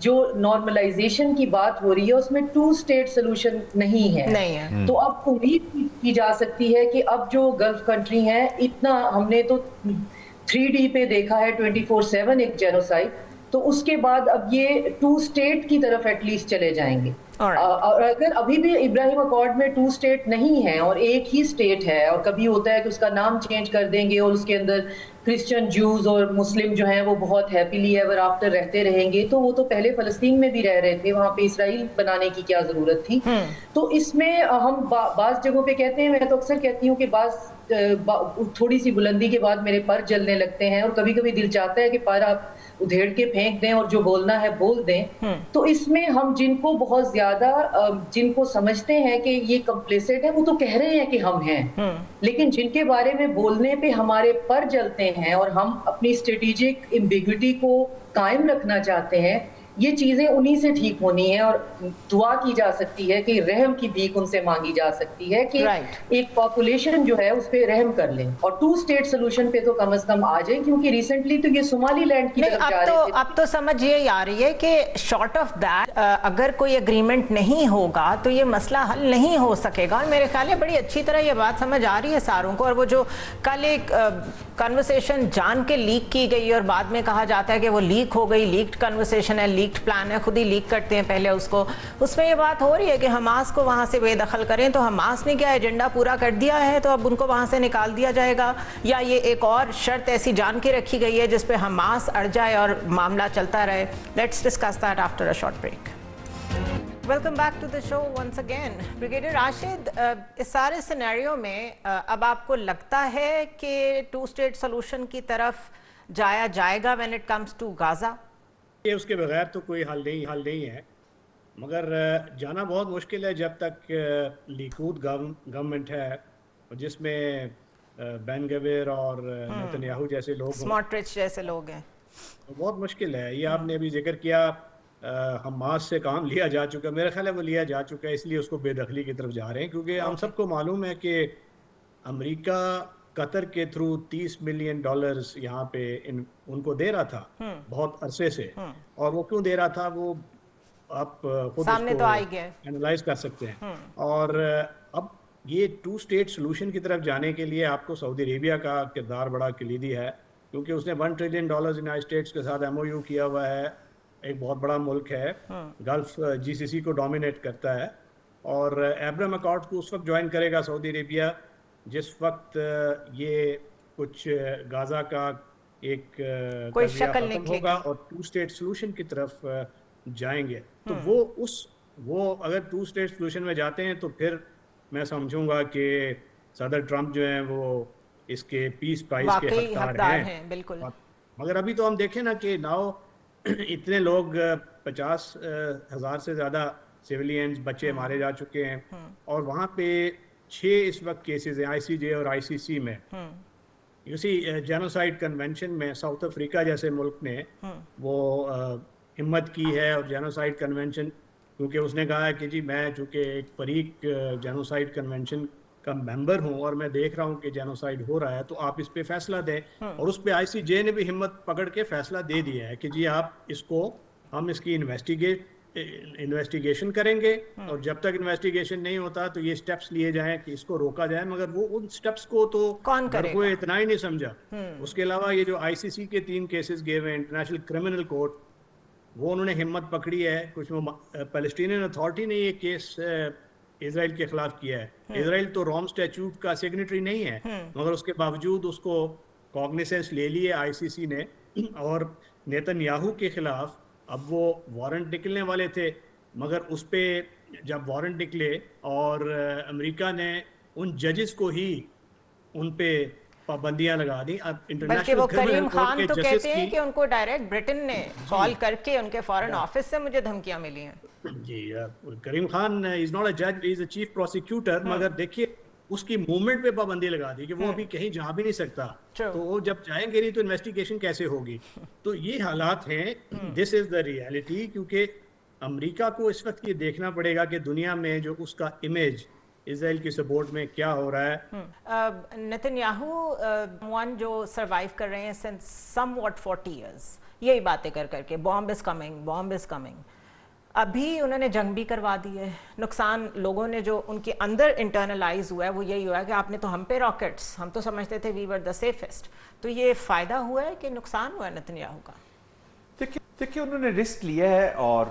जो नॉर्मलाइजेशन की बात हो रही है उसमें 2 स्टेट सोल्यूशन नहीं है। तो अब उम्मीद की जा सकती है कि अब जो गल्फ कंट्री हैं, इतना हमने तो 3D पे देखा है 24/7 एक जेनोसाइड, तो उसके बाद अब ये 2 स्टेट की तरफ एटलीस्ट चले जाएंगे। और अगर अभी भी इब्राहिम अकॉर्ड में 2 स्टेट नहीं है और एक ही स्टेट है, और कभी होता है कि उसका नाम चेंज कर देंगे और उसके अंदर क्रिश्चियन, जूज और मुस्लिम जो हैं वो बहुत हैप्पीली एवर आफ्टर रहते रहेंगे, तो वो तो पहले फलस्तीन में भी रह रहे थे, वहाँ पे इसराइल बनाने की क्या जरूरत थी। तो इसमें हम बाज़ जगहों पे कहते हैं, मैं तो अक्सर कहती हूँ कि थोड़ी सी बुलंदी के बाद मेरे पर जलने लगते हैं, और कभी कभी दिल चाहता है कि पर आप उधेड़ के फेंक दें और जो बोलना है बोल दें। तो इसमें हम जिनको बहुत ज्यादा जिनको समझते हैं कि ये कंप्लेसेंट है, वो तो कह रहे हैं कि हम हैं, लेकिन जिनके बारे में बोलने पे हमारे पर जलते हैं और हम अपनी स्ट्रेटेजिक एम्बिग्विटी को कायम रखना चाहते हैं, ये चीजें उन्हीं से ठीक होनी है। और दुआ की जा सकती है कि रहम की भीख उनसे मांगी जा सकती है कि एक पॉपुलेशन जो है उस पे रहम कर लें और 2 स्टेट सोल्यूशन पे तो कम से कम आ जाए, क्योंकि रिसेंटली तो ये सोमालीलैंड की तरफ जा रहे थे। अब तो समझ ये आ रही है कि शॉर्ट ऑफ दैट अगर कोई एग्रीमेंट नहीं होगा तो ये मसला हल नहीं हो सकेगा। और मेरे ख्याल में बड़ी अच्छी तरह ये बात समझ आ रही है सारों को। और वो जो कल एक कन्वर्सेशन जान के लीक की गई और बाद में कहा जाता है कि वो लीक हो गई, लीक्ड कन्वर्सेशन है, لیکڈ پلان ہے, خود ہی لیک کرتے ہیں پہلے اس کو. اس میں یہ بات ہو رہی ہے کہ حماس کو وہاں سے بے دخل کریں, تو حماس نے کیا ایجنڈا پورا کر دیا ہے تو اب ان کو وہاں سے نکال دیا جائے گا, یا یہ ایک اور شرط ایسی جان کے رکھی گئی ہے جس پہ حماس اڑ جائے اور معاملہ چلتا رہے؟ Let's discuss that after a short break. Welcome back to the show once again. Brigadier Rashid, اس سارے سینیریو میں اب آپ کو لگتا ہے کہ ٹو اسٹیٹ سولوشن کی طرف جایا جائے گا when it comes to غازہ؟ یہ اس کے بغیر تو کوئی حل نہیں ہے, مگر جانا بہت مشکل ہے جب تک لیکود گورنمنٹ ہے جس میں بین گویر اور نیتن یاہو جیسے لوگ ہیں, سمارٹرچ جیسے لوگ ہیں. بہت مشکل ہے. یہ آپ نے ابھی ذکر کیا حماس سے کام لیا جا چکا, میرا خیال ہے وہ لیا جا چکا ہے, اس لیے اس کو بے دخلی کی طرف جا رہے ہیں, کیونکہ ہم سب کو معلوم ہے کہ امریکہ قطر کے تھرو $30 ملین یہاں پہ ان کو دے رہا تھا بہت عرصے سے, اور وہ کیوں دے رہا تھا وہ آپ خود سامنے تو آئی گیا, اینالائز کر سکتے ہیں. اور اب یہ ٹو اسٹیٹ سولوشن کی طرف جانے کے لیے آپ کو سعودی عربیہ کا کردار بڑا کلیدی ہے, کیونکہ اس نے $1 ٹریلین یونائٹڈ اسٹیٹس کے ساتھ MOU کیا ہوا ہے. ایک بہت بڑا ملک ہے, گلف GCC کو ڈومینیٹ کرتا ہے, اور ایبرام اکارڈ کو اس وقت جوائن کرے گا سعودی عربیہ جس وقت یہ کچھ غازہ کا ایک کوئی شکل ختم ہوگا اور ٹو اسٹیٹ سولوشن کی طرف جائیں گے. تو وہ اگر ٹو اسٹیٹ سولوشن میں جاتے ہیں تو پھر میں سمجھوں گا کہ صدر ٹرمپ جو ہیں وہ اس کے پیس پرائز کے حقدار ہیں. بالکل. مگر ابھی تو ہم دیکھیں نا کہ ناؤ اتنے لوگ 50,000 سے زیادہ سیولینز بچے مارے جا چکے ہیں, اور وہاں پہ 6 اس وقت کیسز ہیں ICJ اور ICC میں. جینوسائیڈ کنونشن میں ساؤتھ افریقہ جیسے ملک نے وہ ہمت کی ہے, اور جینوسائیڈ کنونشن کیونکہ اس نے کہا ہے کہ جی میں چونکہ ایک فریق جینوسائیڈ کنونشن کا ممبر ہوں اور میں دیکھ رہا ہوں کہ جینوسائیڈ ہو رہا ہے, تو آپ اس پہ فیصلہ دیں. اور اس پہ ICJ نے بھی ہمت پکڑ کے فیصلہ دے دیا ہے کہ جی آپ اس کو, ہم اس کی انویسٹیگیشن کریں گے, اور جب تک انویسٹیگیشن نہیں ہوتا تو یہ سٹیپس لیے جائیں کہ اس کو روکا جائے. مگر وہ ان سٹیپس کو تو کوئی اتنا ہی نہیں سمجھا. اس کے علاوہ یہ جو ICC کے 3 کیسز گئے ہوئے انٹرنیشنل کرمنل کورٹ, وہ انہوں نے ہمت پکڑی ہے. کچھ پیلسٹینین اتھارٹی نے یہ کیس اسرائیل کے خلاف کیا ہے. اسرائیل تو روم اسٹیچوٹ کا سیگنیٹری نہیں ہے, مگر اس کے باوجود اس کو کاگنیسنس لے لیے ICC نے, اور نیتن یاہو کے خلاف اب وہ وارنٹ نکلنے والے تھے, مگر اس پہ جب وارنٹ نکلے اور امریکہ نے ان ججز کو ہی ان پہ پابندیاں لگا دی. بلکہ وہ کریم خان تو کہتے ہیں کہ ان کو ڈائریکٹ برٹن نے کال کر کے ان کے فارن آفس سے مجھے دھمکیاں ملی ہیں. جی کریم خان از ناٹ اے جج, از اے چیف پروسیکیوٹر, مگر دیکھیے اس کی موومنٹ پہ پابندی لگا دی کہ وہ ابھی کہیں جا بھی نہیں سکتا, تو وہ جب جائیں گے نہیں تو انویسٹیگیشن کیسے ہوگی. تو یہ حالات ہیں, دس از دا ریالٹی. کیونکہ امریکہ کو اس وقت یہ دیکھنا پڑے گا کہ دنیا میں جو اس کا امیج اسرائیل کی سپورٹ میں کیا ہو رہا ہے. نیتن یاہو جو سروائیو کر رہے ہیں since somewhat 40 years, یہی باتیں کر کے bomb is coming. ابھی انہوں نے جنگ بھی کروا دی ہے. نقصان لوگوں نے جو ان کے اندر انٹرنلائز ہوا ہے وہ یہی ہوا ہے کہ آپ نے تو ہم پہ راکٹس, ہم تو سمجھتے تھے وی ور دا سیفسٹ. تو یہ فائدہ ہوا ہے کہ نقصان ہوا ہے نیتن یاہو کا؟ دیکھیے انہوں نے رسک لیا ہے, اور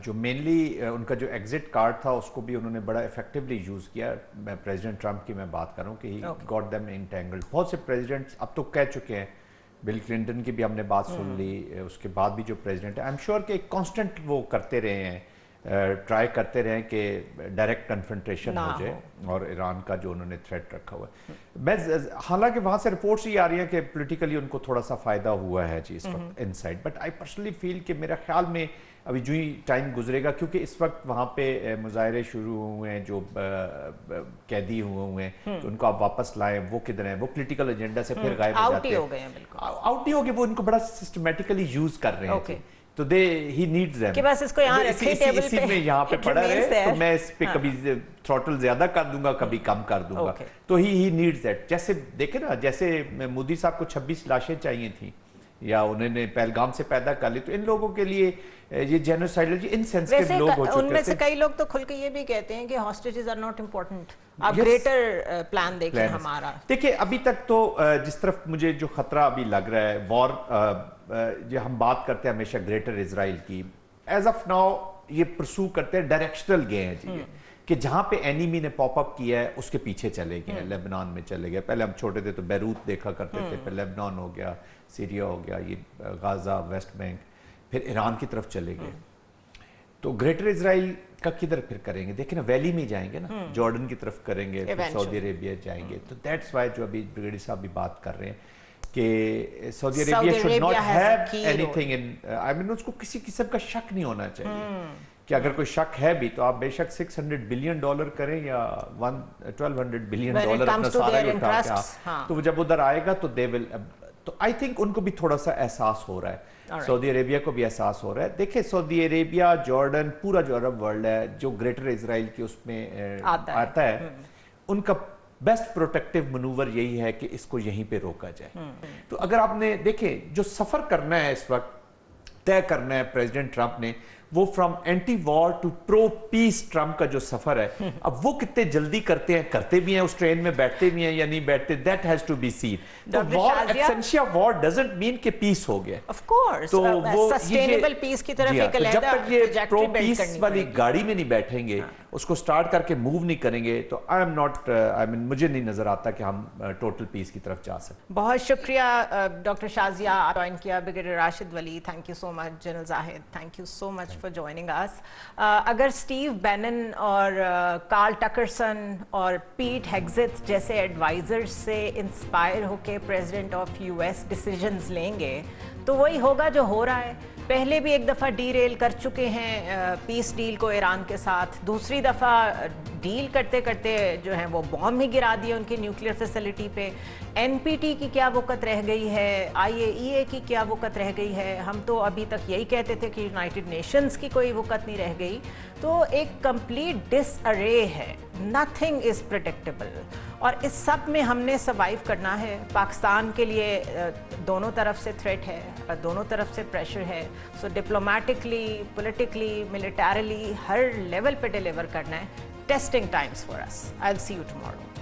جو مینلی ان کا جو ایگزٹ کارڈ تھا اس کو بھی انہوں نے بڑا افیکٹولی یوز کیا. میں پریزیڈنٹ ٹرمپ کی میں بات کروں کہ ہی گاٹ دیم انٹینگلڈ. بہت سے پریزیڈنٹس اب تو کہہ چکے ہیں, بل کلنٹن کی بھی ہم نے بات سن لی, اس کے بعد بھی جو پریزیڈنٹ ہے آئی ایم شیور کہ ایک کانسٹنٹ وہ کرتے رہے ہیں, ٹرائی کرتے رہے کہ ڈائریکٹ کنفرنٹیشن ہو جائے, اور ایران کا جو انہوں نے تھریٹ رکھا ہوا ہے. میں حالانکہ وہاں سے رپورٹس یہ آ رہی ہیں کہ پولیٹیکلی ان کو تھوڑا سا فائدہ ہوا ہے جی اس وقت inside, but I personally feel کہ میرا خیال میں ابھی جو ہی ٹائم گزرے گا, کیونکہ اس وقت وہاں پہ مظاہرے شروع ہوئے ہیں, جو قیدی ہوئے ہیں تو ان کو آپ واپس لائیں, وہ کدھر ہیں, وہ پولیٹیکل ایجنڈا سے پھر غائب ہو جاتے ہیں, آؤٹ ہی ہو گئے. وہ ان کو بڑا سسٹمیٹیکلی یوز کر رہے ہیں, تو ہی نیڈز دیم کہ بس اس کو یہاں رکھیں ٹیبل پہ, اسی میں یہاں پہ پڑا رہے, تو میں اس پہ کبھی تھروٹل زیادہ کر دوں گا, کبھی کم کر دوں گا. تو ہی نیڈز دیٹ. جیسے دیکھیں نا, جیسے مودی صاحب کو 26 لاشیں چاہیے تھیں, یا انہوں نے پہلگام سے پیدا کر لی, تو ان لوگوں کے لیے یہ جینوسائیڈل جو انسینسٹیو لوگ ہو چکے ان میں سے کئی لوگ تو کھل کے یہ بھی کہتے ہیں کہ ہاسٹیجز آر ناٹ امپورٹنٹ, آپ گریٹر پلان دیکھیں ہمارا. دیکھیں ابھی تک تو جس طرف مجھے جو خطرہ ابھی لگ رہا ہے, وار जो हम बात करते हैं हमेशा ग्रेटर इजराइल की, एज ऑफ नाउ ये परसू करते हैं, डायरेक्शनल गए हैं जी, कि जहां पे एनिमी ने पॉप अप किया है उसके पीछे चले गए हैं, लेबनान में चले गए। पहले हम छोटे थे तो बैरूत देखा करते थे, फिर लेबनान हो गया, सीरिया हो गया, ये गाजा, वेस्ट बैंक, फिर ईरान की तरफ चले गए। तो ग्रेटर इजराइल का किधर फिर करेंगे? देखिए ना, वैली में जाएंगे ना, जॉर्डन की तरफ करेंगे, फिर सऊदी अरेबिया जाएंगे। तो दैट्स वाई जो अभी ब्रिगेडियर साहब भी बात कर रहे हैं कि Saudi Arabia should not have anything in, I mean उसको किसी किस्म का शक नहीं होना चाहिए कि अगर कोई शक है भी तो आप बेशक $600 बिलियन करें या $1200 बिलियन अपना सारा ही उठा के, तो जब उधर आएगा तो दे विल, तो आई थिंक उनको भी थोड़ा सा एहसास हो रहा है, सऊदी अरेबिया को भी एहसास हो रहा है। देखिए सऊदी अरेबिया, जॉर्डन, पूरा जो अरब वर्ल्ड है जो ग्रेटर इजराइल की उसमें आता है, उनका बेस्ट प्रोटेक्टिव मनूवर यही है कि इसको यहीं पे रोका जाए। तो अगर आपने देखे जो सफर करना है इस वक्त तय करना है प्रेसिडेंट ट्रंप ने, वो from anti war to pro peace Trump का जो सफर है, अब वो कितने जल्दी करते हैं, करते भी हैं, उस ट्रेन में बैठते भी हैं या नहीं बैठते, that has to be seen. तो war, absence of war doesn't mean कि पीस हो गया, ऑफ कोर्स, तो वो सस्टेनेबल पीस की तरफ एक जब तक ये प्रो पीस वाली गाड़ी में नहीं बैठेंगे, उसको स्टार्ट करके मूव नहीं करेंगे, तो I am not, I mean मुझे नहीं नजर आता कि हम टोटल पीस की तरफ जा सकते। बहुत शुक्रिया डॉक्टर शाजिया, ज्वाइन किया brigadier Rashid Wali, thank you so much. General Zahid, thank you so much for joining us. अगर स्टीव बैनन और कार्ल टकरसन और पीट हेग्जिथ जैसे एडवाइजर्स से इंस्पायर होके प्रेसिडेंट ऑफ यूएस डिसीजंस लेंगे तो वही होगा जो हो रहा है। पहले भी एक दफ़ा डीरेल कर चुके हैं पीस डील को ईरान के साथ, दूसरी दफ़ा डील करते करते जो है वो बॉम्ब ही गिरा दिए उनकी न्यूक्लियर फैसिलिटी पे। एनपीटी की क्या वक़्त रह गई है, आईएईए की क्या वक़्त रह गई है? हम तो अभी तक यही कहते थे कि यूनाइटेड नेशंस की कोई वक़्त नहीं रह गई। तो एक कंप्लीट डिसअरे है, नथिंग इज़ प्रेडिक्टेबल, और इस सब में हमने सर्वाइव करना है। पाकिस्तान के लिए दोनों तरफ से थ्रेट है, दोनों तरफ से प्रेशर है, सो डिप्लोमेटिकली, पॉलिटिकली, मिलिटरीली हर लेवल पे डिलीवर करना है। Testing times for us. I will see you tomorrow.